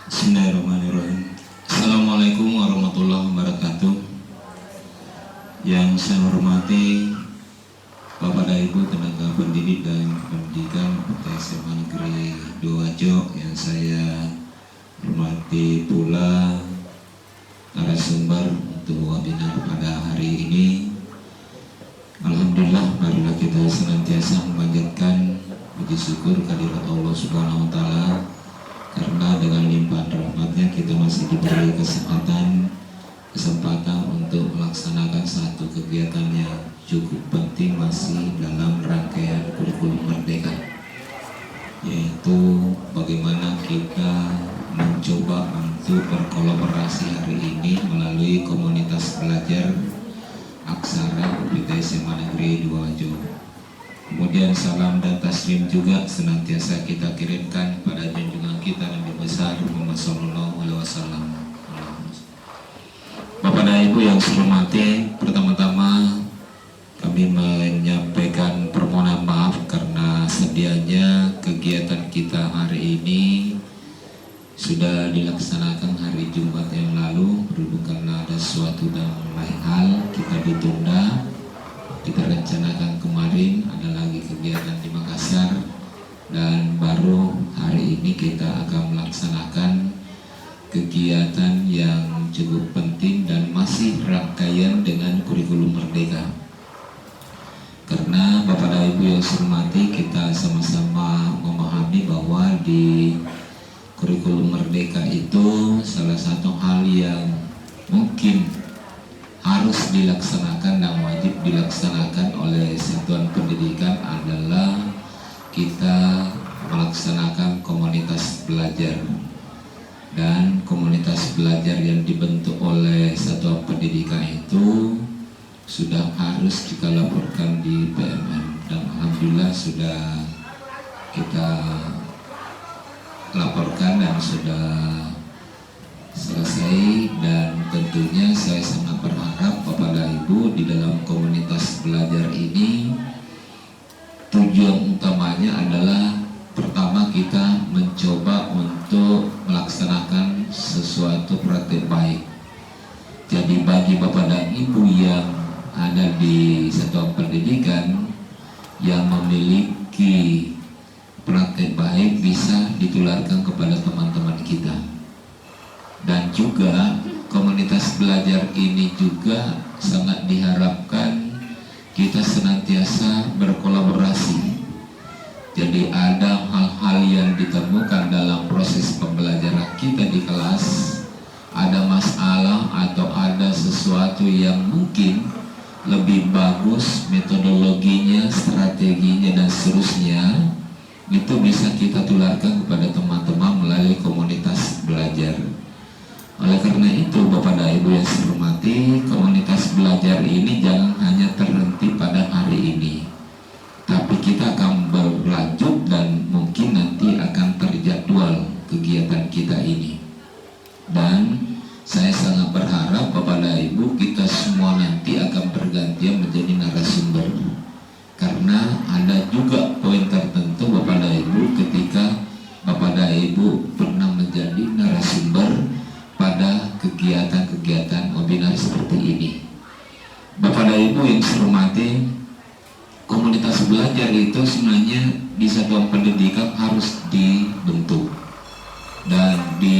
Bismillahirrahmanirrahim. Assalamualaikum warahmatullahi wabarakatuh. Yang saya hormati Bapak dan Ibu tenaga pendidik dan pendidikan SMA Negeri Doajo, yang saya hormati pula narasumber untuk webinar pada hari ini. Alhamdulillah, marilah kita senantiasa memanjatkan puji syukur kehadirat Allah Subhanahu wa Ta'ala, karena dengan limpahan rahmatnya kita masih diberi kesempatan untuk melaksanakan satu kegiatan yang cukup penting masih dalam rangkaian kurikulum merdeka, yaitu bagaimana kita mencoba untuk berkolaborasi hari ini melalui komunitas belajar aksara UPT SMA Negeri Doajo. Kemudian salam dan taslim juga senantiasa kita kirimkan pada junjungan kita Nabi besar Muhammad Sallallahu Alaihi Wasallam. Bapak dan Ibu yang saya hormati, pertama-tama kami menyampaikan permohonan maaf karena sedianya kegiatan kita hari ini sudah dilaksanakan hari Jumat yang lalu, berhubung karena ada suatu dan lain hal kita ditunda. Kita rencanakan kemarin ada lagi kegiatan di Makassar, dan baru hari ini kita akan melaksanakan kegiatan yang cukup penting dan masih rangkaian dengan kurikulum merdeka. Karena Bapak dan Ibu yang saya hormati, kita sama-sama memahami bahwa di kurikulum merdeka itu salah satu hal yang mungkin harus dilaksanakan dan wajib dilaksanakan oleh satuan pendidikan adalah kita melaksanakan komunitas belajar. Dan komunitas belajar yang dibentuk oleh satuan pendidikan itu sudah harus kita laporkan di PMM, dan alhamdulillah sudah kita laporkan dan sudah selesai. Dan tentunya saya sangat berharap Bapak dan Ibu di dalam komunitas belajar ini tujuan utamanya adalah pertama kita mencoba untuk melaksanakan sesuatu praktek baik. Jadi bagi Bapak dan Ibu yang ada di satuan pendidikan yang memiliki praktek baik bisa ditularkan kepada teman-teman kita. Dan juga komunitas belajar ini juga sangat diharapkan kita senantiasa berkolaborasi. Jadi ada hal-hal yang ditemukan dalam proses pembelajaran kita di kelas, ada masalah atau ada sesuatu yang mungkin lebih bagus metodologinya, strateginya dan seterusnya, itu bisa kita tularkan kepada teman-teman melalui komunitas belajar. Oleh karena itu Bapak dan Ibu yang saya hormati, komunitas belajar ini jangan hanya terhenti pada hari ini, tapi kita akan berlanjut dan mungkin nanti akan terjadwal kegiatan kita ini. Dan saya sangat berharap Bapak dan Ibu kita semua nanti akan bergantian menjadi narasumber, karena ada juga poin tertentu Bapak dan Ibu ketika Bapak dan Ibu pernah menjadi narasumber pada kegiatan-kegiatan webinar seperti ini. Bapak dan Ibu yang saya hormati, komunitas belajar itu sebenarnya di satuan pendidikan harus dibentuk, dan di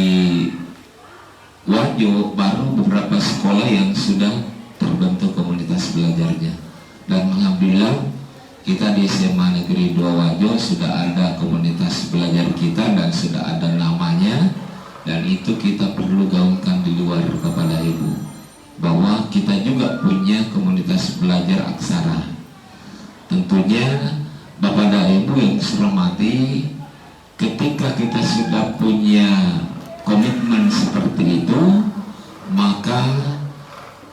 Wajo baru beberapa sekolah yang sudah terbentuk komunitas belajarnya. Dan alhamdulillah kita di SMA Negeri 2 Wajo sudah ada komunitas belajar kita dan sudah ada namanya. Dan itu kita perlu gaungkan di luar kepada Ibu, bahwa kita juga punya komunitas belajar aksara. Tentunya Bapak dan Ibu yang saya hormati, ketika kita sudah punya komitmen seperti itu, maka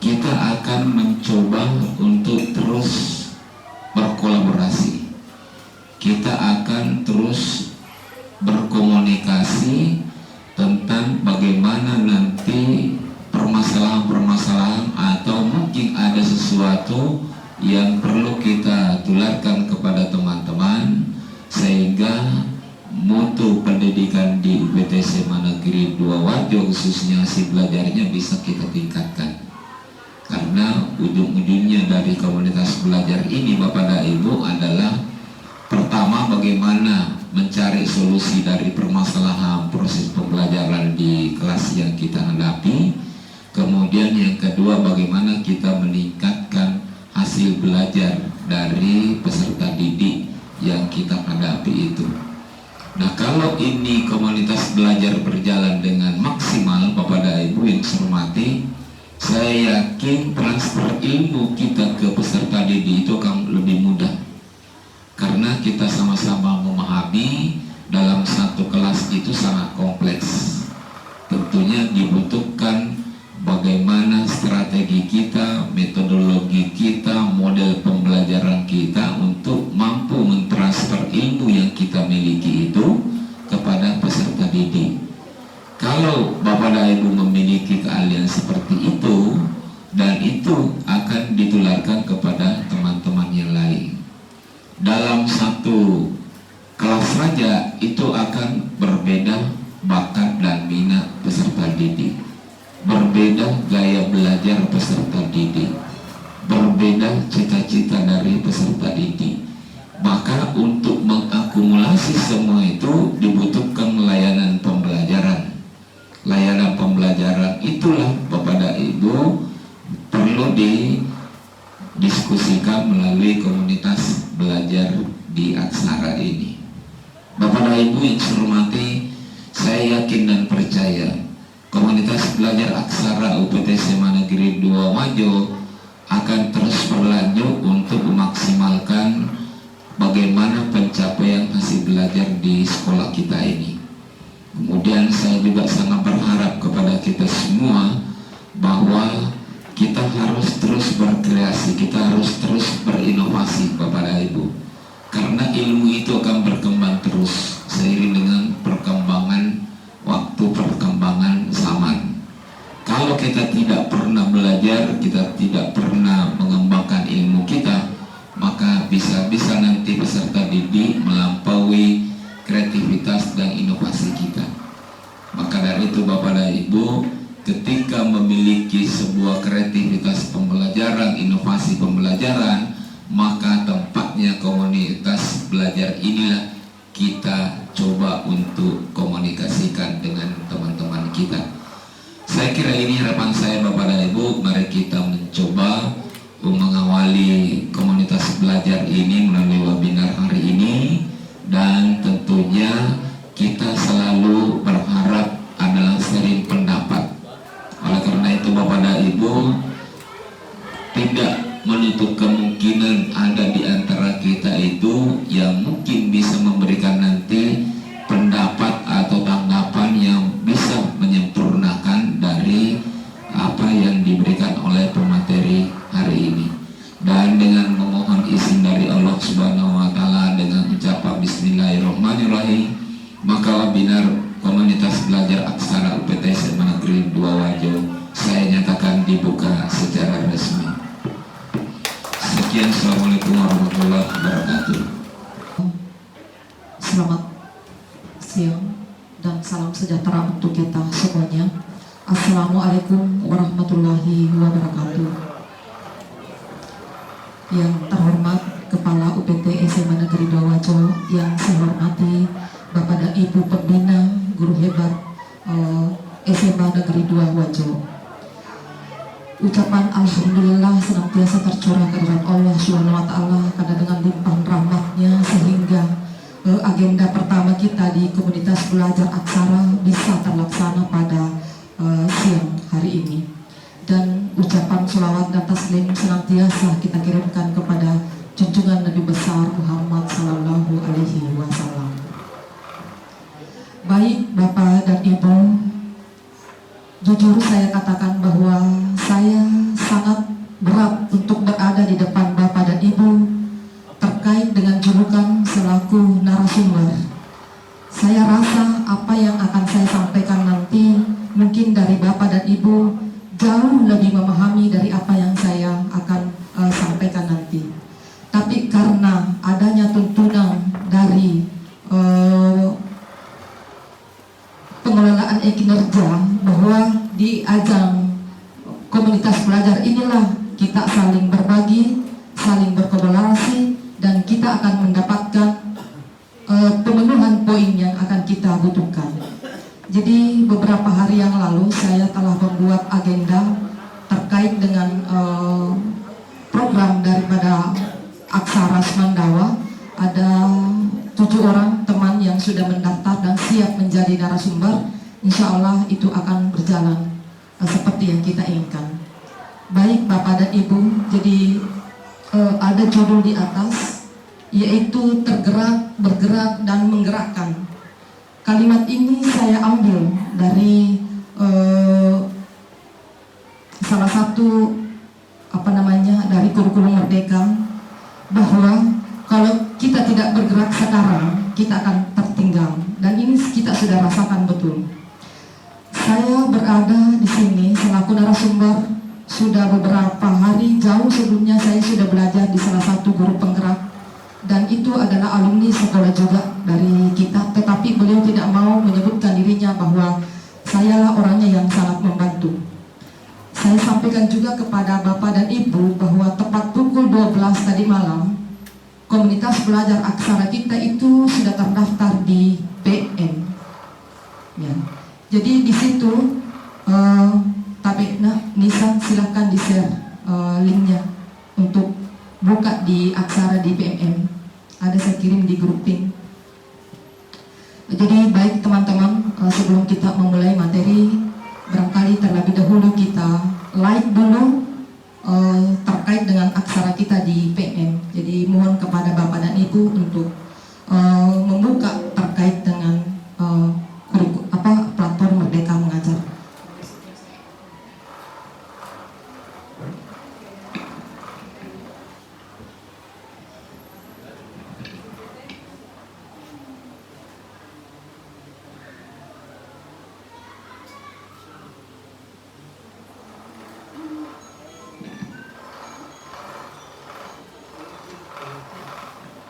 kita akan mencoba untuk terus berkolaborasi. Kita akan terus berkomunikasi tentang bagaimana nanti permasalahan-permasalahan atau mungkin ada sesuatu yang perlu kita tularkan kepada teman-teman, sehingga mutu pendidikan di UPT SMA Negeri Negeri 2 Wajo khususnya hasil belajarnya bisa kita tingkatkan. Karena ujung-ujungnya dari komunitas belajar ini Bapak dan Ibu adalah pertama bagaimana mencari solusi dari permasalahan proses pembelajaran di kelas yang kita hadapi. Kemudian yang kedua bagaimana kita meningkatkan hasil belajar dari peserta didik yang kita hadapi itu. Nah, kalau ini komunitas belajar berjalan dengan maksimal Bapak dan Ibu yang saya hormati, saya yakin transfer ilmu kita ke peserta didik itu akan lebih mudah. Karena kita sama-sama memahami dalam satu kelas itu sangat kompleks. Tentunya dibutuhkan bagaimana strategi kita, metodologi kita, model pembelajaran kita untuk mampu mentransfer ilmu yang kita miliki itu kepada peserta didik. Kalau Bapak dan Ibu memiliki keahlian seperti itu, dan itu akan ditularkan kepada teman-teman yang lain. Dalam satu kelas saja itu akan berbeda bakat dan minat peserta didik, berbeda gaya belajar peserta didik, berbeda cita-cita dari peserta didik. Maka untuk mengakumulasi semua itu dibutuhkan layanan pembelajaran. Layanan pembelajaran itulah Bapak dan Ibu perlu didiskusikan melalui komunitas belajar di Aksara ini. Bapak dan Ibu yang saya hormati, saya yakin dan percaya komunitas belajar Aksara UPT SMA Negeri 2 Wajo akan terus berlanjut untuk memaksimalkan bagaimana pencapaian hasil belajar di sekolah kita ini. Kemudian saya juga sangat berharap kepada kita semua bahwa kita harus terus berkreasi, kita harus terus berinovasi Bapak dan Ibu. Karena ilmu itu akan berkembang terus seiring dengan perkembangan waktu, perkembangan zaman. Kalau kita tidak pernah belajar, kita tidak pernah mengembangkan ilmu kita, maka bisa-bisa nanti peserta didik melampaui kreativitas dan inovasi kita. Maka dari itu Bapak dan Ibu, ketika memiliki sebuah kreativitas pembelajaran, inovasi pembelajaran, maka tempatnya komunitas belajar inilah kita coba untuk komunikasikan dengan teman-teman kita. Saya kira ini harapan saya Bapak dan Ibu, mari kita mencoba mengawali komunitas belajar ini melalui webinar hari ini. Dan tentunya kita selalu berharap adalah sharing pendapat. Oleh karena itu Bapak dan Ibu, tidak menutup kemungkinan ada di antara kita itu yang mungkin bisa memberikan nanti pendapat atau tanggapan yang bisa menyempurnakan dari apa yang diberikan oleh pemateri hari ini. Dan dengan memohon izin dari Allah Subhanahu wa Ta'ala dengan ucapan Bismillahirrahmanirrahim, maka webinar komunitas belajar Aksara UPT SMA Negeri 2 Wajo saya nyatakan dibuka secara resmi. Sekian, Assalamualaikum warahmatullahi wabarakatuh. Selamat siang dan salam sejahtera untuk kita semuanya. Assalamualaikum warahmatullahi wabarakatuh. Yang terhormat Kepala UPT SMA Negeri 2 Wajo, yang saya hormati Bapak dan Ibu Pembina, Guru Hebat SMA Negeri 2 Wajo. Ucapan Alhamdulillah senantiasa tercurah kehadirat Allah Subhanahu wa Ta'ala, karena dengan limpahan rahmatnya sehingga agenda pertama kita di komunitas belajar Aksara bisa terlaksana pada siang hari ini. Dan ucapan sholawat dan taslim senantiasa kita kirimkan kepada junjungan Nabi besar Muhammad Sallallahu Alaihi Wasallam. Baik Bapak dan Ibu, jujur saya katakan bahwa saya sangat berat untuk berada di depan Bapak dan Ibu terkait dengan julukan selaku narasumber. Saya rasa apa yang akan saya sampaikan nanti mungkin dari Bapak dan Ibu jauh lebih memahami dari apa yang saya akan sampaikan nanti. Tapi karena adanya tuntunan dari pengelolaan bekerja bahwa di ajang komunitas belajar inilah kita saling berbagi, saling berkolaborasi, dan kita akan mendapatkan pemenuhan poin yang akan kita butuhkan. Jadi beberapa hari yang lalu saya telah membuat agenda terkait dengan program daripada Aksara Semandawa. Ada 7 orang teman yang sudah mendaftar dan siap menjadi narasumber. Insya Allah itu akan berjalan seperti yang kita inginkan. Baik Bapak dan Ibu, jadi ada judul di atas, yaitu tergerak, bergerak, dan menggerakkan. Kalimat ini saya ambil dari salah satu dari kurikulum Merdeka, bahwa kalau kita tidak bergerak sekarang, kita akan tertinggal. Dan ini kita sudah rasakan betul. Saya berada di sini selaku narasumber sudah beberapa hari. Jauh sebelumnya saya sudah belajar di salah satu guru penggerak, dan itu adalah alumni sekolah juga dari kita. Tetapi beliau tidak mau menyebutkan dirinya bahwa sayalah orangnya yang sangat membantu. Saya sampaikan juga kepada Bapak dan Ibu bahwa tepat pukul 12 tadi malam, komunitas belajar aksara kita itu sudah terdaftar di PM. Ya. Jadi di situ, Nisa silahkan di-share linknya untuk buka di aksara di PMM. Ada saya kirim di grouping. Jadi baik teman-teman, sebelum kita memulai materi, barangkali terlebih dahulu kita like dulu terkait dengan aksara kita di PM. Jadi mohon kepada Bapak dan Ibu untuk membuka terkait dengan platform Merdeka Mengajar.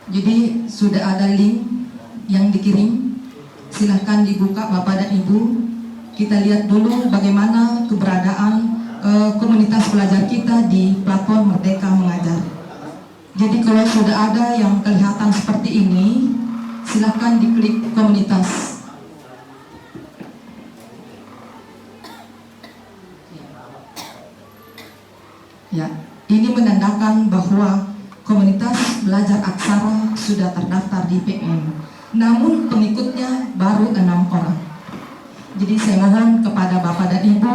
Jadi sudah ada link yang dikirim, silahkan dibuka Bapak dan Ibu. Kita lihat dulu bagaimana keberadaan komunitas belajar kita di platform Merdeka Mengajar. Jadi kalau sudah ada yang kelihatan seperti ini, silahkan diklik komunitas. Ya, ini menandakan bahwa komunitas belajar aksara sudah terdaftar di PM. Namun pengikutnya baru 6 orang. Jadi saya mohon kepada Bapak dan Ibu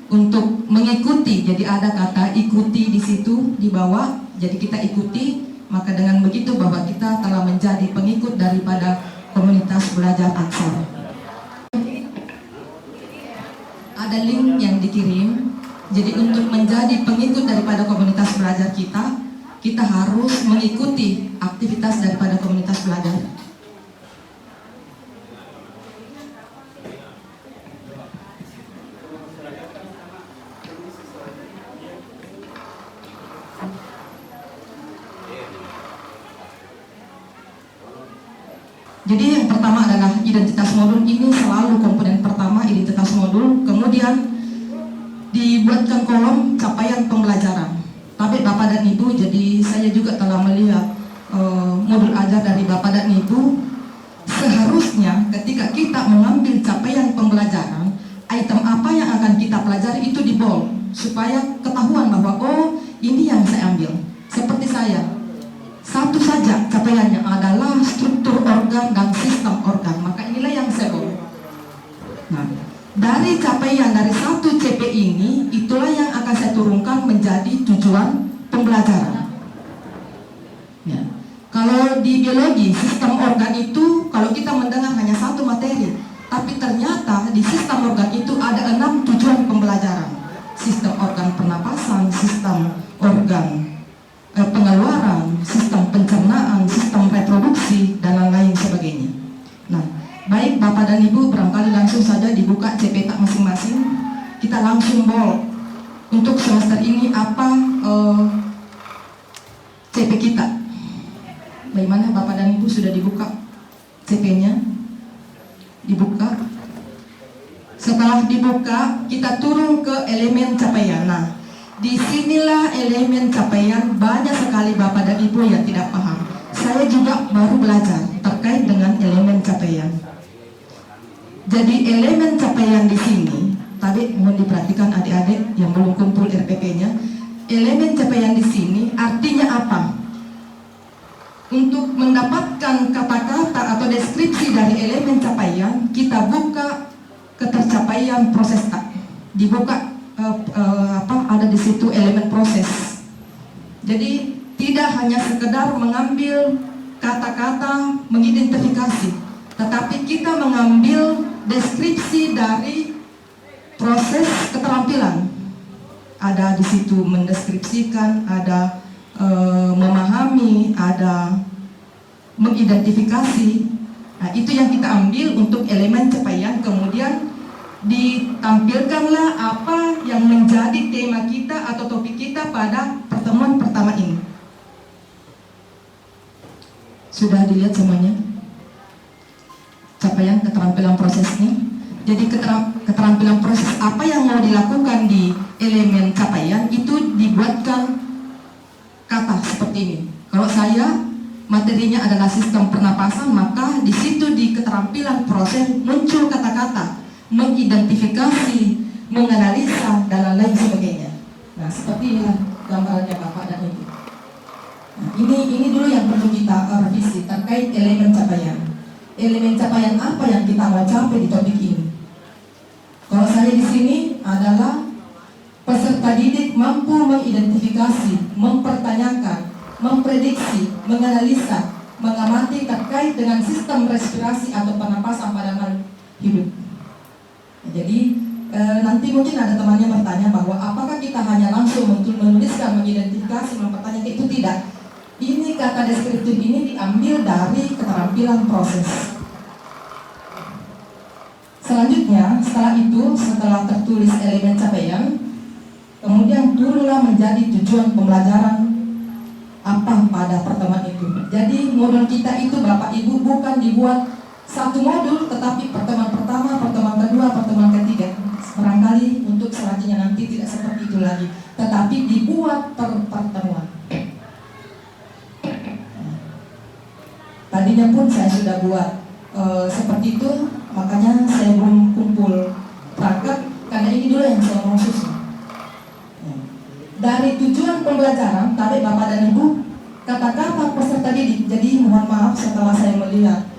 untuk mengikuti. Jadi ada kata ikuti di situ di bawah. Jadi kita ikuti, maka dengan begitu bahwa kita telah menjadi pengikut daripada komunitas belajar aksara. Ada link yang dikirim. Jadi untuk menjadi pengikut daripada komunitas belajar kita harus mengikuti aktivitas daripada komunitas belajar. Jadi yang pertama adalah identitas modul. Ini selalu komponen pertama, identitas modul. Kemudian dibuatkan kolom capaian pembelajaran. Tapi Bapak dan Ibu, jadi saya juga telah melihat modul ajar dari Bapak dan Ibu. Seharusnya ketika kita mengambil capaian pembelajaran, item apa yang akan kita pelajari itu di bold, supaya ketahuan bahwa oh ini yang saya ambil. Seperti saya, satu saja capaiannya adalah struktur organ dan sistem organ, maka inilah yang saya bold. Nah, dari capaian dari satu CP ini, itulah yang akan saya turunkan menjadi tujuan pembelajaran. Ya. Kalau di biologi, sistem organ itu, kalau kita mendengar hanya satu materi, tapi ternyata di sistem organ itu ada 6 tujuan pembelajaran. Sistem organ pernapasan, sistem organ pengeluaran, sistem pencernaan, sistem reproduksi, dan lain-lain sebagainya. Nah, baik Bapak dan Ibu, barangkali langsung saja dibuka CP tak masing-masing. Kita langsung bold untuk semester ini apa CP kita. Bagaimana Bapak dan Ibu sudah dibuka CP-nya? Dibuka. Setelah dibuka, kita turun ke elemen capaian. Nah, disinilah elemen capaian banyak sekali Bapak dan Ibu yang tidak paham. Saya juga baru belajar terkait dengan elemen capaian. Jadi elemen capaian di sini, tadi mohon diperhatikan adik-adik yang belum kumpul RPP-nya. Elemen capaian di sini artinya apa? Untuk mendapatkan kata-kata atau deskripsi dari elemen capaian, kita buka ketercapaian proses A. Dibuka ada di situ elemen proses. Jadi tidak hanya sekedar mengambil kata-kata mengidentifikasi, tetapi kita mengambil deskripsi dari proses keterampilan. Ada di situ mendeskripsikan, ada memahami, ada mengidentifikasi. Nah, itu yang kita ambil untuk elemen capaian. Kemudian ditampilkanlah apa yang menjadi tema kita atau topik kita pada pertemuan pertama ini. Sudah dilihat semuanya? Capaian keterampilan prosesnya. Jadi keterampilan proses apa yang mau dilakukan di elemen capaian itu dibuatkan kata seperti ini. Kalau saya materinya adalah sistem pernapasan, maka di situ di keterampilan proses muncul kata-kata mengidentifikasi, menganalisa, dan lain sebagainya. Nah, seperti inilah gambarannya Bapak dan Ibu. Nah, ini dulu yang perlu kita revisi terkait elemen capaian. Elemen capaian apa yang kita mau capai di topik ini? Kalau saya di sini adalah peserta didik mampu mengidentifikasi, mempertanyakan, memprediksi, menganalisa, mengamati terkait dengan sistem respirasi atau pernapasan pada makhluk hidup. Jadi nanti mungkin ada temannya bertanya bahwa apakah kita hanya langsung menuliskan, mengidentifikasi, mempertanyakan, itu tidak. Ini kata deskriptif ini diambil dari keterampilan proses. Selanjutnya, setelah tertulis elemen capaian, kemudian turunlah menjadi tujuan pembelajaran apa pada pertemuan itu. Jadi modul kita itu Bapak Ibu bukan dibuat satu modul, tetapi pertemuan pertama, pertemuan kedua, pertemuan ketiga. Barangkali untuk selanjutnya nanti tidak seperti itu lagi, tetapi dibuat per pertemuan. Tadinya pun saya sudah buat seperti itu, makanya saya belum kumpul praktek karena ini dulu yang saya mau susun. Dari tujuan pembelajaran, tadi Bapak dan Ibu kata-kata peserta didik. Jadi mohon maaf setelah saya melihat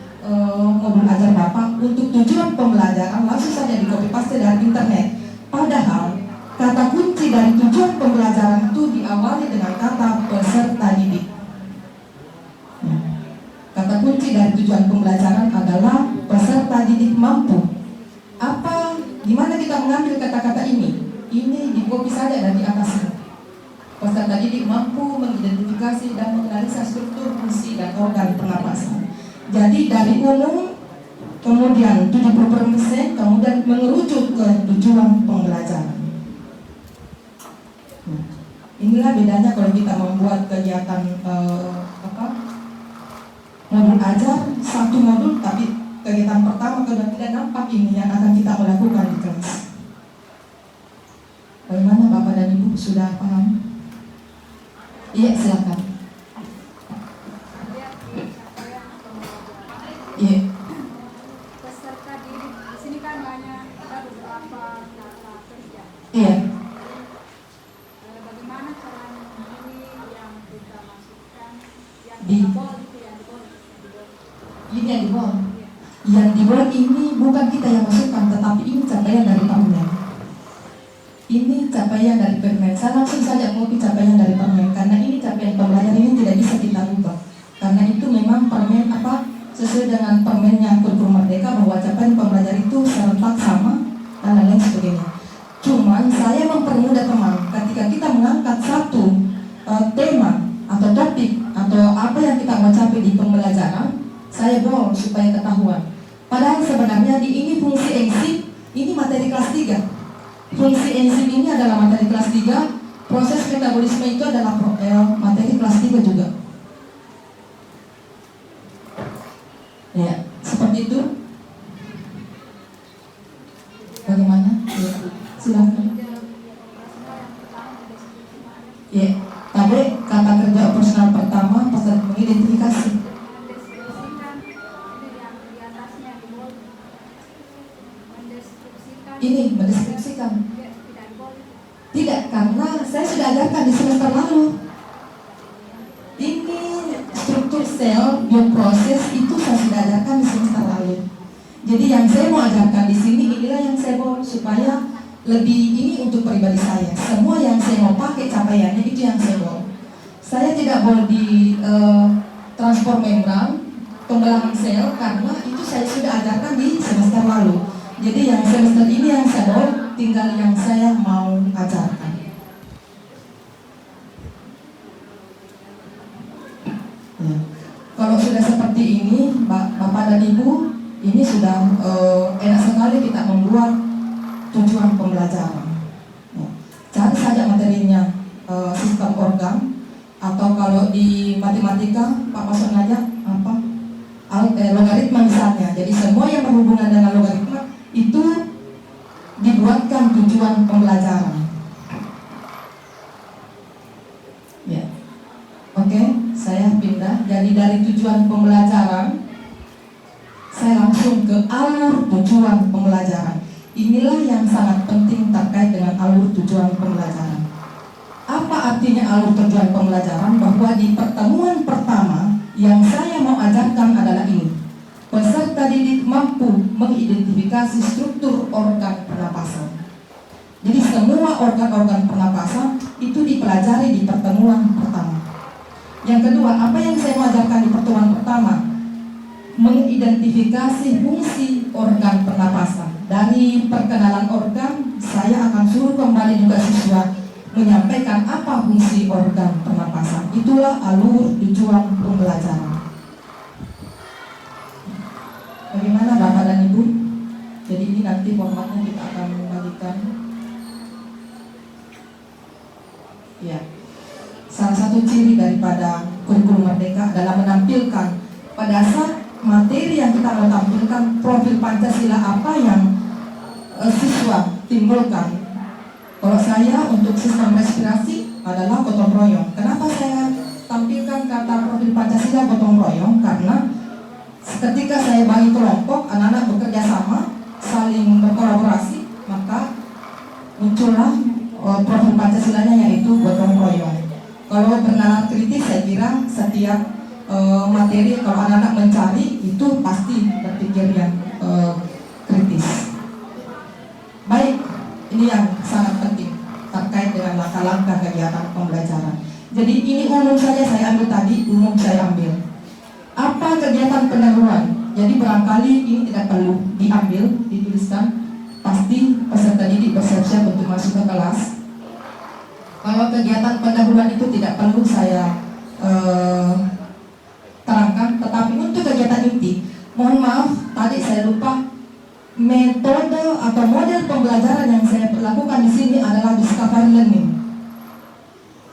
modul ajar Bapak, untuk tujuan pembelajaran langsung saja di copy paste dari internet. Padahal kata kunci dari tujuan pembelajaran itu diawali dengan kata peserta didik. Kata kunci dari tujuan pembelajaran adalah peserta didik mampu. Gimana kita mengambil kata-kata ini? Ini di copy saja dari atasnya. Peserta didik mampu mengidentifikasi dan menganalisa struktur, fungsi, dan organ pernapasan. Jadi dari umum, kemudian 70%, kemudian mengerucut ke tujuan pembelajaran. Inilah bedanya kalau kita membuat kegiatan modul ajar, satu modul, tapi kegiatan pertama kedua tidak nampak ini yang akan kita melakukan di kelas. Bagaimana Bapak dan Ibu, sudah paham? Iya, silakan. Iya. Peserta didik di sini kan banyak ada beberapa kata kerja. Iya. Bagaimana cara memilih yang kita masukkan yang Di boleh itu yang boleh. ini yang dibawa. Yang dibawa ini bukan kita yang masukkan, tetapi ini capaian dari Permen. Ini capaian dari Permen. Saya langsung saja copy capaian dari Permen karena ini capaian pembelajaran ini tidak bisa kita ubah. Karena itu memang Permen sesuai dengan permennya kurikulum merdeka bahwa capaian pembelajaran itu serentak sama dan lain sebagainya. Cuman saya mempermudah teman ketika kita mengangkat satu tema atau topik atau apa yang kita mau capai di pembelajaran, saya bawa supaya ketahuan. Padahal sebenarnya di ini fungsi enzim ini materi kelas 3. Fungsi enzim ini adalah materi kelas 3, proses metabolisme itu adalah materi kelas 3 juga. Ya, seperti itu. Bagaimana? Silakan. Kerja operasional yang pertama di deskripsi Pak. Ya, tadi kata kerja operasional pertama pasal mengidentifikasi. Mendeskripsikan ini yang di atasnya di bold. Mendeskripsikan. Ini mendeskripsikan. Ya, tidak di bold. Tidak, karena saya sudah ajarkan di semester lalu. Ini struktur sel, bioproses itu saya sudah ajarkan di semester lalu. Jadi yang saya mau ajarkan di sini inilah yang saya mau supaya lebih ini untuk pribadi saya. Semua yang saya mau pakai capaiannya itu yang saya mau. Saya tidak mau di transport membran, pembelahan sel karena itu saya sudah ajarkan di semester lalu. Jadi yang semester ini yang saya mau, tinggal yang saya mau ajarkan. Ya. Kalau sudah seperti ini, Bapak dan Ibu, ini sudah enak sekali kita membuat tujuan pembelajaran. Ya. Cari saja materinya, sistem organ, atau kalau di matematika, Pak masuk aja apa? Logaritma misalnya. Jadi semua yang berhubungan dengan logaritma itu dibuatkan tujuan pembelajaran. Ya. Oke, saya pindah. Jadi dari tujuan pembelajaran saya langsung ke alur tujuan pembelajaran. Inilah yang sangat penting terkait dengan alur tujuan pembelajaran. Apa artinya alur tujuan pembelajaran? Bahwa di pertemuan pertama yang saya mau ajarkan adalah ini. Peserta didik mampu mengidentifikasi struktur organ pernapasan. Jadi semua organ-organ pernapasan itu dipelajari di pertemuan pertama. Yang kedua, apa yang saya mau ajarkan di pertemuan pertama? Mengidentifikasi fungsi organ pernapasan. Dari perkenalan organ, saya akan suruh kembali juga siswa menyampaikan apa fungsi organ pernapasan. Itulah alur tujuan pembelajaran. Bagaimana Bapak dan Ibu? Jadi ini nanti formatnya kita akan membagikan. Ya. Salah satu ciri daripada kurikulum Merdeka adalah menampilkan pada saat materi yang kita mau tampilkan profil Pancasila apa yang siswa timbulkan. Kalau saya untuk sistem respirasi adalah gotong royong. Kenapa saya tampilkan kata profil Pancasila gotong royong? Karena ketika saya bagi kelompok, anak-anak bekerja sama, saling berkolaborasi, maka muncullah profil Pancasilanya yaitu gotong royong. Kalau bernalar kritis, saya kira setiap materi kalau anak-anak mencari itu pasti berpikir yang kritis. Baik, ini yang sangat penting terkait dengan langkah-langkah kegiatan pembelajaran. Jadi ini umum saja saya ambil tadi, umum saya ambil. Apa kegiatan pendahuluan? Jadi barangkali ini tidak perlu diambil, dituliskan. Pasti peserta didik bersiap-siap untuk masuk ke kelas. Kalau kegiatan pendahuluan itu tidak perlu saya terangkan. Tetapi untuk kegiatan inti, mohon maaf tadi saya lupa. Metode atau model pembelajaran yang saya lakukan di sini adalah discovery learning.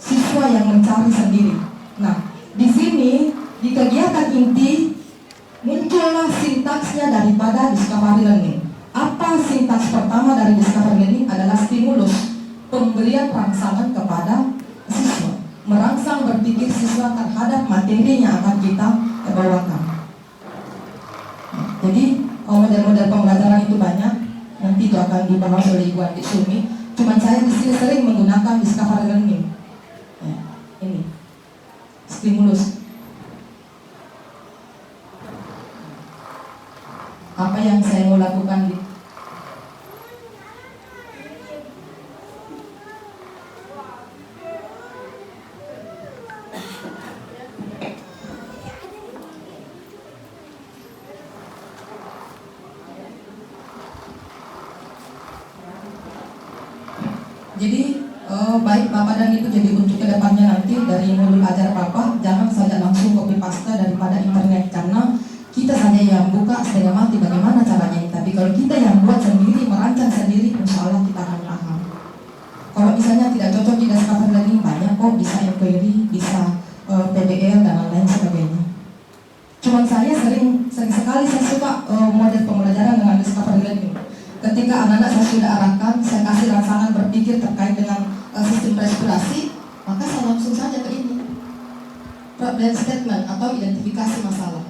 Siswa yang mencari sendiri. Nah, di sini di kegiatan inti muncullah sintaksnya daripada discovery learning. Apa sintaks pertama dari discovery learning? Adalah stimulus, pemberian rangsangan kepada siswa, merangsang berpikir siswa terhadap materi yang akan kita bawakan. Jadi model-model pembelajaran itu banyak, nanti itu akan dibahas oleh Ibu Andi Sumi. Cuman saya di sini sering menggunakan discovery learning. Ya, ini stimulus. Apa yang saya mau lakukan di Jadi baik Bapak dan Ibu, jadi untuk kedepannya nanti dari modul ajar Bapak jangan saja langsung copy paste daripada internet, karena kita saja yang buka setengah mati bagaimana caranya. Tapi kalau kita yang buat sendiri, merancang sendiri, insya Allah kita akan paham. Kalau misalnya tidak cocok di discovery learning, banyak kok, bisa inquiry, bisa PBL dan lain sebagainya. Cuman saya sering sekali saya suka model pembelajaran dengan discovery learning. Ketika ketika anak-anak saya sudah arahkan, saya kasih rangsangan berpikir terkait dengan sistem respirasi, maka saya langsung saja ke ini, problem statement atau identifikasi masalah.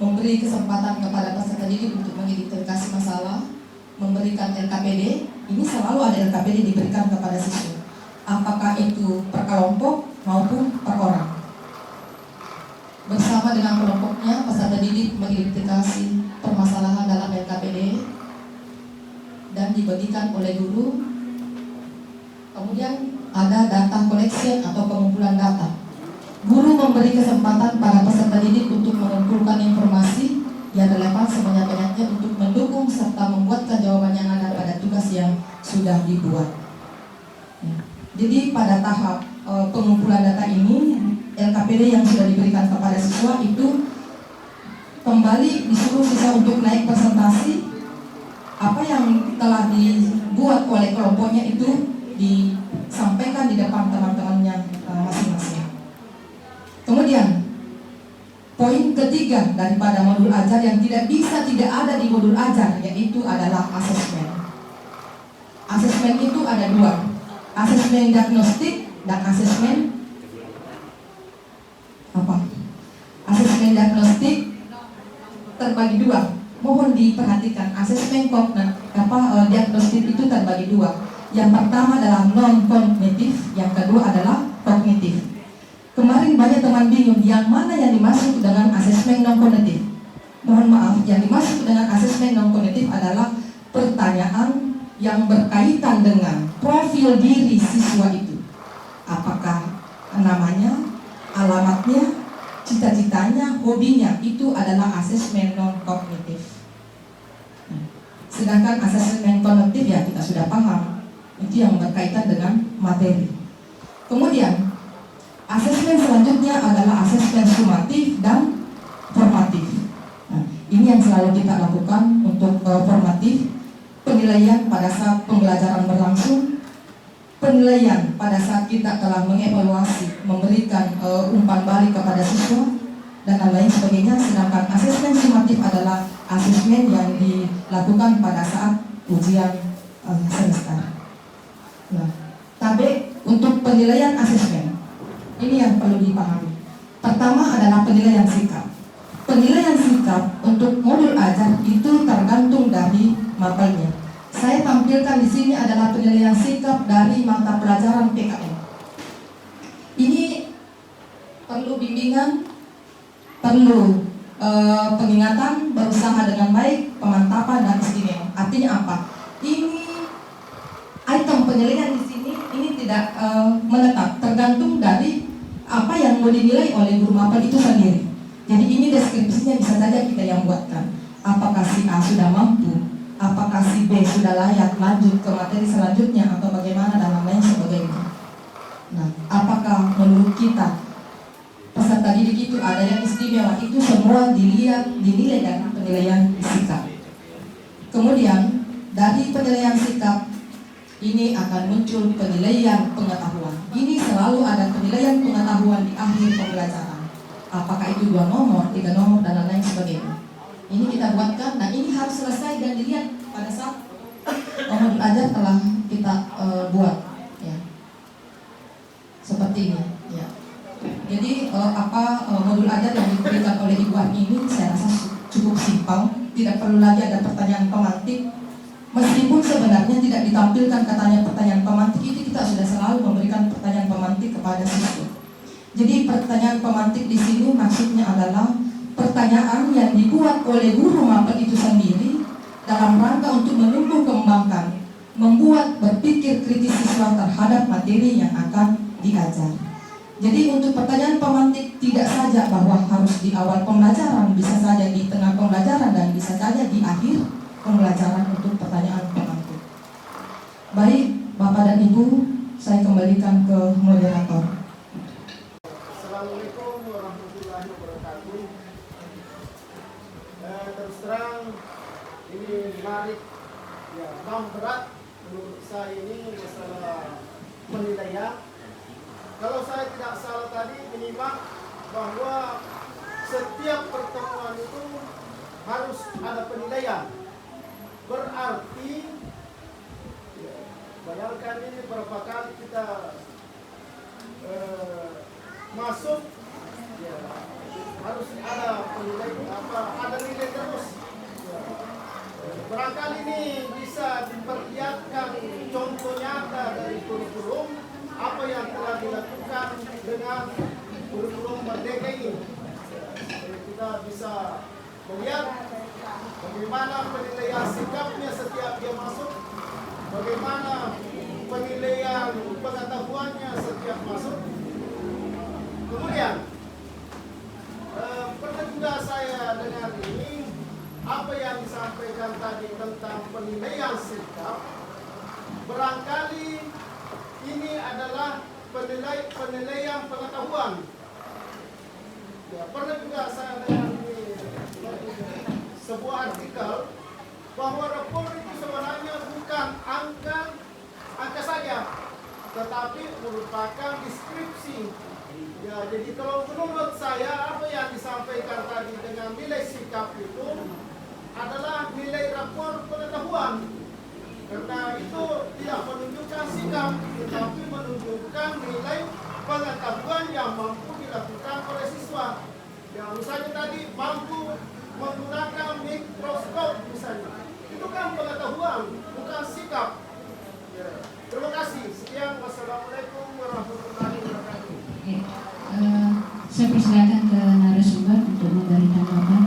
Memberi kesempatan kepada peserta didik untuk mengidentifikasi masalah, memberikan LKPD. Ini selalu ada LKPD diberikan kepada siswa, apakah itu per kelompok maupun per orang. Bersama dengan kelompoknya, peserta didik mengidentifikasi permasalahan dalam LKPD dan dibagikan oleh guru. Kemudian ada data collection atau pengumpulan data. Guru memberi kesempatan pada peserta didik untuk mengumpulkan informasi yang relevan sebanyak-banyaknya untuk mendukung serta membuatkan jawaban yang ada pada tugas yang sudah dibuat. Jadi pada tahap pengumpulan data ini, LKPD yang sudah diberikan kepada siswa itu kembali disuruh siswa untuk naik presentasi apa yang telah dibuat oleh kelompoknya itu disampaikan di depan teman-temannya masing-masing. Kemudian poin ketiga daripada modul ajar yang tidak ada di modul ajar, yaitu adalah asesmen. Asesmen itu ada dua, asesmen diagnostik dan asesmen asesmen diagnostik terbagi dua. Mohon diperhatikan, asesmen diagnostik itu terbagi dua. Yang pertama adalah non kognitif, yang kedua adalah kognitif. Kemarin banyak teman bingung yang mana yang dimaksud dengan asesmen non kognitif. Mohon maaf, yang dimaksud dengan asesmen non kognitif adalah pertanyaan yang berkaitan dengan profil diri siswa itu. Apakah namanya, alamatnya, cita-citanya, hobinya, itu adalah asesmen non kognitif. Sedangkan asesmen kognitif ya kita sudah paham, itu yang berkaitan dengan materi. Kemudian asesmen selanjutnya adalah asesmen sumatif dan formatif. Ini yang selalu kita lakukan untuk formatif, penilaian pada saat pembelajaran berlangsung, penilaian pada saat kita telah mengevaluasi, memberikan umpan balik kepada siswa, dan lain sebagainya. Sedangkan asesmen sumatif adalah asesmen yang dilakukan pada saat ujian semester. Tapi untuk penilaian asesmen, ini yang perlu dipahami. Pertama adalah penilaian sikap. Penilaian sikap untuk modul ajar itu tergantung dari mapelnya. Saya tampilkan di sini adalah penilaian sikap dari mata pelajaran PKN. Ini perlu bimbingan, perlu pengingatan, berusaha dengan baik, pemantapan dan istimewa. Artinya apa? Ini item penilaian di sini ini tidak menetap, tergantung dari apa yang mau dinilai oleh guru mapel itu sendiri. Jadi ini deskripsinya bisa saja kita yang buatkan. Apakah si A sudah mampu, apakah si B sudah layak lanjut ke materi selanjutnya, atau bagaimana dan lain sebagainya. Nah, apakah menurut kita peserta didik itu ada yang istimewa, itu semua dinilai dari penilaian sikap. Kemudian dari penilaian sikap ini akan muncul penilaian pengetahuan. Ini selalu ada penilaian pengetahuan di akhir pembelajaran. Apakah itu 2 nomor, 3 nomor, dan lain sebagainya. Ini kita buatkan, nah ini harus selesai dan dilihat pada saat modul ajar telah kita buat, ya. Seperti ini, ya. Jadi modul ajar yang diberikan oleh Ibu Ani ini saya rasa cukup simpel, tidak perlu lagi ada pertanyaan pemantik. Meskipun sebenarnya tidak ditampilkan katanya pertanyaan pemantik, itu kita sudah selalu memberikan pertanyaan pemantik kepada siswa. Jadi pertanyaan pemantik di sini maksudnya adalah pertanyaan yang dibuat oleh guru mapel itu sendiri dalam rangka untuk menumbuh kembangkan, membuat berpikir kritis siswa terhadap materi yang akan diajar. Jadi untuk pertanyaan pemantik tidak saja bahwa harus di awal pembelajaran, bisa saja di tengah pembelajaran, dan bisa saja di akhir pembelajaran untuk pertanyaan pemantik. Baik, Bapak dan Ibu, saya kembalikan ke moderator. Assalamualaikum warahmatullahi wabarakatuh. Terus terang ini menarik, ya, memang berat menurut saya ini masalah penilaian. Kalau saya tidak salah tadi menyimak bahwa setiap pertemuan itu harus ada penilaian. Berarti bayangkan ini berapa kali kita masuk, ya, harus ada ada nilai terus. Ya. Barangkali ini bisa diperlihatkan contoh nyata dari kurikulum apa yang telah dilakukan dengan kurikulum Merdeka ini. Jadi kita bisa melihat bagaimana penilaian sikapnya setiap dia masuk, bagaimana penilaian pengetahuannya setiap masuk. Kemudian pernah juga saya dengar ini apa yang disampaikan tadi tentang penilaian sikap. Barangkali ini adalah penilaian pengetahuan. Ya, pernah juga saya dengar ini sebuah artikel bahwa rapor itu sebenarnya bukan angka saja, tetapi merupakan deskripsi. Ya, jadi kalau menurut saya apa yang disampaikan tadi dengan nilai sikap itu adalah nilai rapor pengetahuan, karena itu tidak menunjukkan sikap, tetapi menunjukkan nilai pengetahuan yang mampu dilakukan oleh siswa. Ya, misalnya tadi mampu menggunakan mikroskop misalnya, itu kan pengetahuan, bukan sikap. Ya. Terima kasih. Sekian. Wassalamualaikum warahmatullahi wabarakatuh. Saya persilakan ke narasumber untuk memberi tanggapan.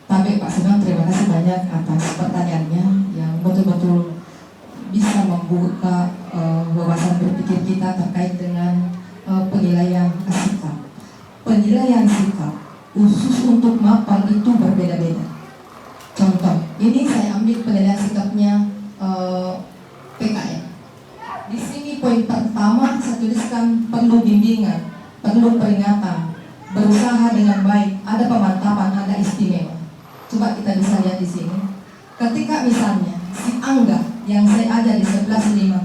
Tapi Pak Sugeng, terima kasih banyak atas pertanyaannya yang betul-betul bisa membuka wawasan berpikir kita terkait dengan penilaian sikap. Penilaian sikap khusus untuk MAPAL itu berbeda-beda. Contoh, ini saya ambil penilaian sikapnya PKN. Di sini poin pertama saya tuliskan perlu bimbingan, perlu peringatan, berusaha dengan baik, ada pemantapan, ada istimewa. Coba kita bisa lihat di sini. Ketika misalnya si Angga yang saya ajar di 11.5,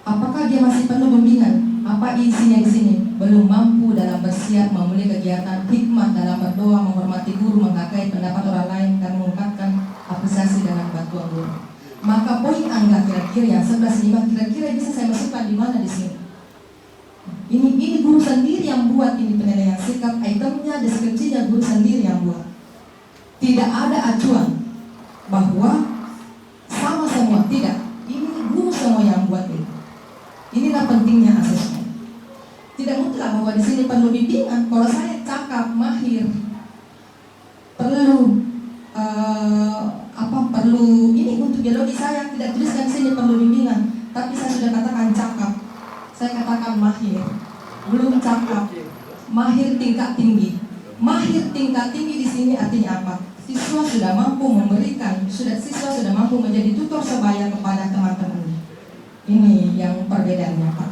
apakah dia masih perlu bimbingan? Apa isinya di sini? Belum mampu dalam bersiap memulai kegiatan, hikmah dalam berdoa, menghormati guru, menghargai pendapat orang lain, dan mengungkapkan apresiasi dengan bantuan guru. Maka poin Angga kira-kira yang 11.5 kira-kira bisa saya masukkan di mana di sini? Ini guru sendiri yang buat ini penilaian sikap, itemnya, deskripsinya guru sendiri yang buat. Tidak ada acuan bahwa sama semua, tidak. Ini guru semua yang buat ini. Inilah pentingnya asesmen. Tidak mutlak bahwa di sini perlu bimbingan. Kalau saya cakap, mahir, perlu perlu ini untuk biologi saya tidak tuliskan di sini perlu bimbingan, tapi saya sudah katakan cakap, saya katakan mahir, belum cakap, mahir tingkat tinggi. Mahir tingkat tinggi di sini artinya apa? Siswa sudah mampu memberikan, siswa sudah mampu menjadi tutor sebaya kepada teman-teman. Ini yang perbedaannya, Pak.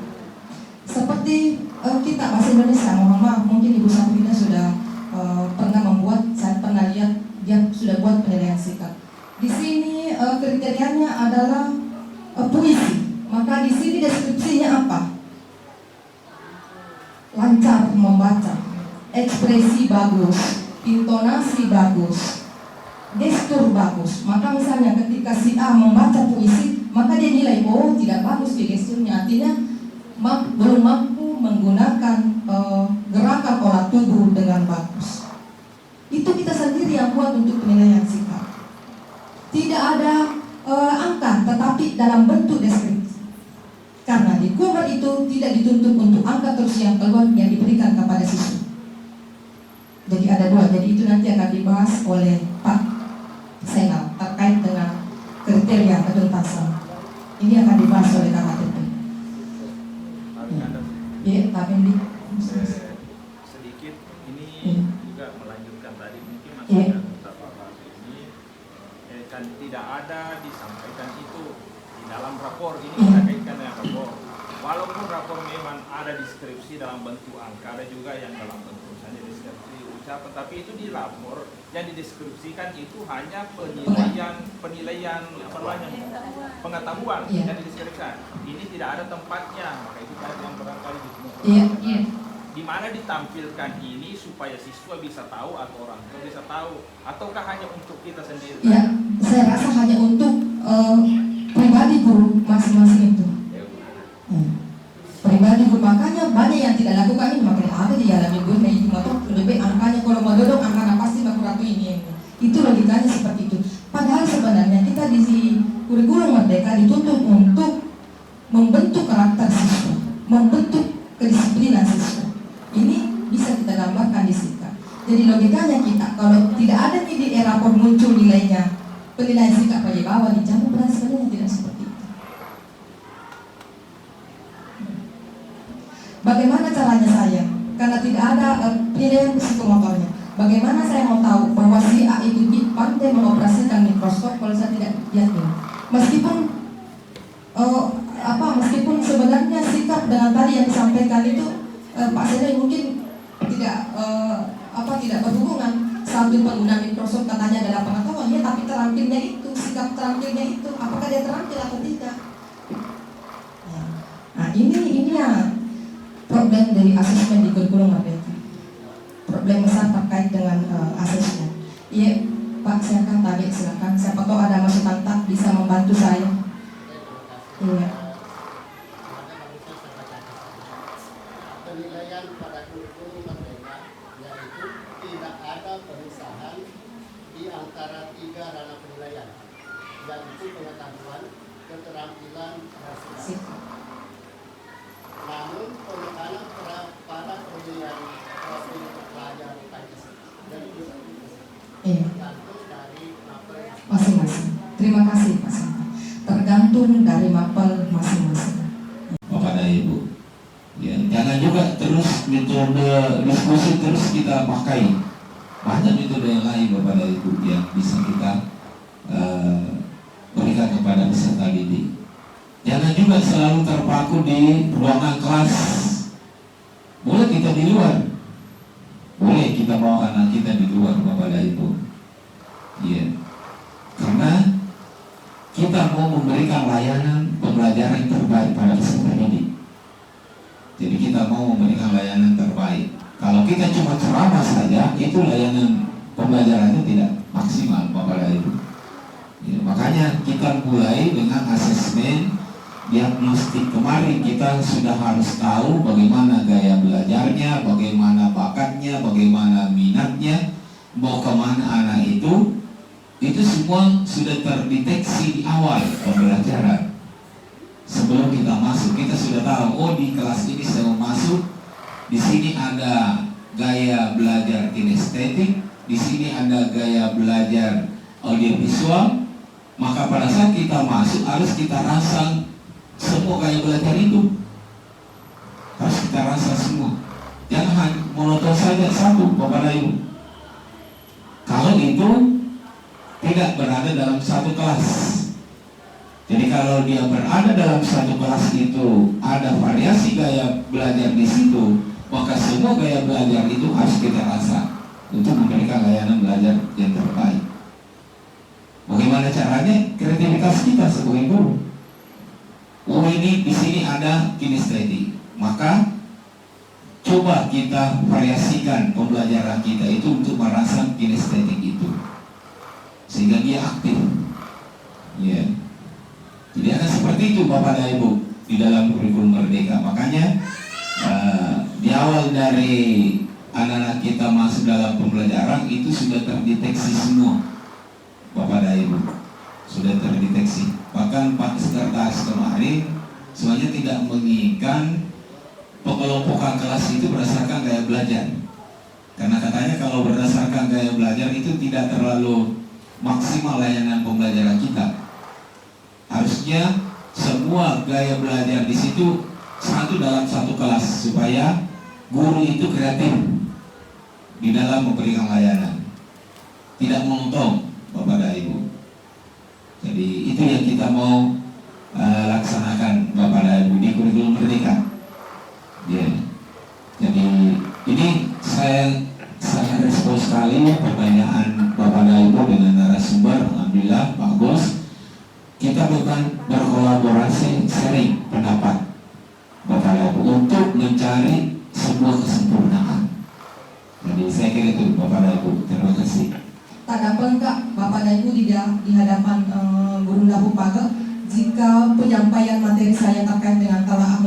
Seperti kita bahasa Indonesia, mohon maaf, mungkin Ibu Safrina sudah pernah membuat, saya pernah lihat dia sudah buat penilaian sikap. Di sini kriterianya adalah puisi. Maka di sini deskripsinya apa? Lancar membaca, ekspresi bagus, intonasi bagus, gestur bagus. Maka misalnya ketika si A membaca puisi, maka dia nilai oh tidak bagus di gesturnya, artinya belum mampu menggunakan gerakan olah tubuh dengan bagus. Itu kita sendiri yang buat untuk penilaian sikap. Tidak ada angka, tetapi dalam bentuk deskripsi. Karena di Kuber itu tidak dituntut untuk angka terus yang keluar yang diberikan kepada siswa. Jadi ada dua, jadi itu nanti akan dibahas oleh Pak Senal terkait dengan kriteria ketuntasan. Ini akan dibahas oleh KKTP. Ya, tapi sedikit ini juga melanjutkan tadi mungkin Yeah. Kan tidak ada disampaikan itu di dalam rapor ini kita kaitkan dengan rapor. Walaupun rapor memang ada deskripsi dalam bentuk angka, ada juga yang dalam bentuk misalnya deskripsi ucapan, tapi itu di rapor yang dideskripsikan itu hanya penilaian apa namanya pengetahuan yang dideskripsikan. Ini tidak ada tempatnya, maka itu tadi yang barangkali di mana ditampilkan ini supaya siswa bisa tahu atau orang tua bisa tahu, ataukah hanya untuk kita sendiri? Ya, saya rasa hanya untuk guru masing-masing itu. Pribadi guru, makanya banyak yang tidak lakukan ini, makanya ada di dalam guru itu atau lebih angkanya kalau mau dodok angkanya pasti baku ini. Itu logikanya seperti itu. Padahal sebenarnya kita di kurikulum Merdeka dituntut untuk membentuk karakter siswa, membentuk kedisiplinan siswa. Ini bisa kita gambarkan di sikap. Jadi logikanya kita kalau tidak ada di rapor muncul nilainya penilaian sikap pada bawah di jangan benar sebenarnya tidak seperti itu. Bagaimana caranya saya? Karena tidak ada penilaian psikomotornya. Bagaimana saya mau tahu bahwa si A itu pandai mengoperasikan mikroskop kalau saya tidak yakin? Meskipun meskipun sebenarnya sikap dengan tadi yang disampaikan itu Pak Seno mungkin tidak berhubungan. Satu pengguna mikroskop katanya adalah pengetahuan, ya, tapi terampilnya itu, sikap terampilnya itu, apakah dia terampil atau tidak? Ya. Nah ini ya problem dari asesmen di kurikulum Merdeka. Problem besar terkait dengan asesmen. Iya, Pak, silakan tadi silakan. Siapa tahu ada masukan tak bisa membantu saya. Iya. Penilaian pada kurikulum Merdeka yaitu tidak ada pemisahan di antara 3 ranah penilaian, yaitu pengetahuan, keterampilan, dan sikap. Namun penekanan pada penilaian profil pelajar Pancasila tergantung dari mapel Masing-masing. Terima kasih Pak Santa. Tergantung dari mapel masing-masing. Bapak dan Ibu, ya, jangan juga terus metode diskusi terus kita pakai. Banyak metode yang lain Bapak dan Ibu yang bisa kita berikan kepada peserta didik. Jangan juga selalu terpaku di ruangan kelas. Boleh kita di luar, boleh kita bawa anak kita di luar Bapak dan Ibu. Iya, karena kita mau memberikan layanan pembelajaran terbaik pada peserta didik. Jadi kita mau memberikan layanan terbaik. Kalau kita cuma ceramah saja, itu layanan pembelajarannya tidak maksimal Bapak dan Ibu. Ya, makanya kita mulai dengan asesmen diagnostik. Kemarin kita sudah harus tahu bagaimana gaya belajarnya, bagaimana bakatnya, bagaimana minatnya, mau kemana anak itu semua sudah terdeteksi di awal pembelajaran. Sebelum kita masuk, kita sudah tahu, oh di kelas ini saya mau masuk, di sini ada gaya belajar kinestetik, di sini ada gaya belajar audiovisual. Maka pada saat kita masuk harus kita rangsang semua gaya belajar itu, harus kita rasa semua. Jangan monoton saja satu Bapak dan Ibu. Kalau itu tidak berada dalam satu kelas. Jadi kalau dia berada dalam satu kelas itu ada variasi gaya belajar di situ, maka semua gaya belajar itu harus kita rasa untuk memberikan layanan belajar yang terbaik. Bagaimana caranya? Kreativitas kita sebagai guru. Oh ini di sini ada kinestetik, maka coba kita variasikan pembelajaran kita itu untuk merangsang kinestetik itu, sehingga dia aktif. Ya, jadi akan seperti itu Bapak dan Ibu di dalam kurikulum Merdeka. Makanya di awal dari anak-anak kita masuk dalam pembelajaran itu sudah terdeteksi semua Bapak dan Ibu, sudah terdeteksi. Bahkan Pak Sekretaris kemarin semuanya tidak menginginkan pengelompokan kelas itu berdasarkan gaya belajar, karena katanya kalau berdasarkan gaya belajar itu tidak terlalu maksimal layanan pembelajaran kita. Harusnya semua gaya belajar di situ satu dalam satu kelas, supaya guru itu kreatif di dalam memberikan layanan, tidak monoton Bapak dan Ibu. Jadi itu yang kita mau laksanakan Bapak dan Ibu di kurikulum Merdeka. Ya. Jadi ini saya sangat respon sekali pertanyaan Bapak dan Ibu dengan narasumber. Alhamdulillah bagus. Kita bukan berkolaborasi, sharing pendapat Bapak dan Ibu untuk mencari sebuah kesempurnaan. Jadi saya kira itu Bapak dan Ibu. Terima kasih. Tak dapat enggak Bapak dan Ibu di hadapan guru Dapu Page, jika penyampaian materi saya terkait dengan telaah